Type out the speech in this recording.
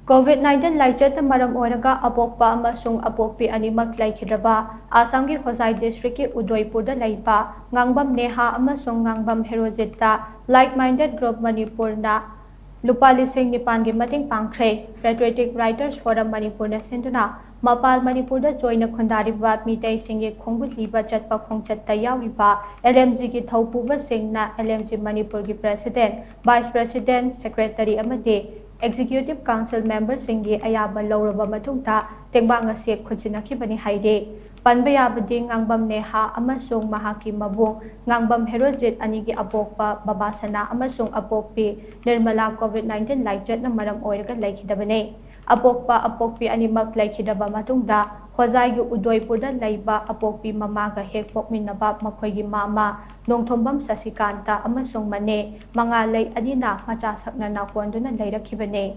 COVID-19 Laichat maram oiraga apokpa amasung apokpi animak Leikhidraba Assam ki Hojai District ki Udoipur da Leiba Ngangbam Neha Amasung Ngangbam Herojit da Like Minded Group Manipur na lupa lishing nipan ki Mateng Pangkhre Patriotic Writers Forum Manipur na senduna Mapa Manipur da join na khundariba mitay singi khongbut liba chatpa khongchat tayawriba LMG ki thaupuba sing na LMG Manipur ki President Vice President Secretary amade Executive Council Member Singi Ayaba Lauraba Matungta Tengbang Asik Khuchinakibani Haide Panbaya Bading Ngangbam Neha Amasung Mahaki Mabung Ngangbam Herojit Anigi apokpa babasana Amasung apokpi Nirmala COVID-19 Laichat na maram oiraga Leikhidabane apokpa apokpi animak Leikhidaba Matungda Hojai Udoipur da Leiba apokpi mamaga hekpok minaba makoygi mama nongthombam sasikanta amasung mane mangalay adina machasak na nakwanduna leirakibane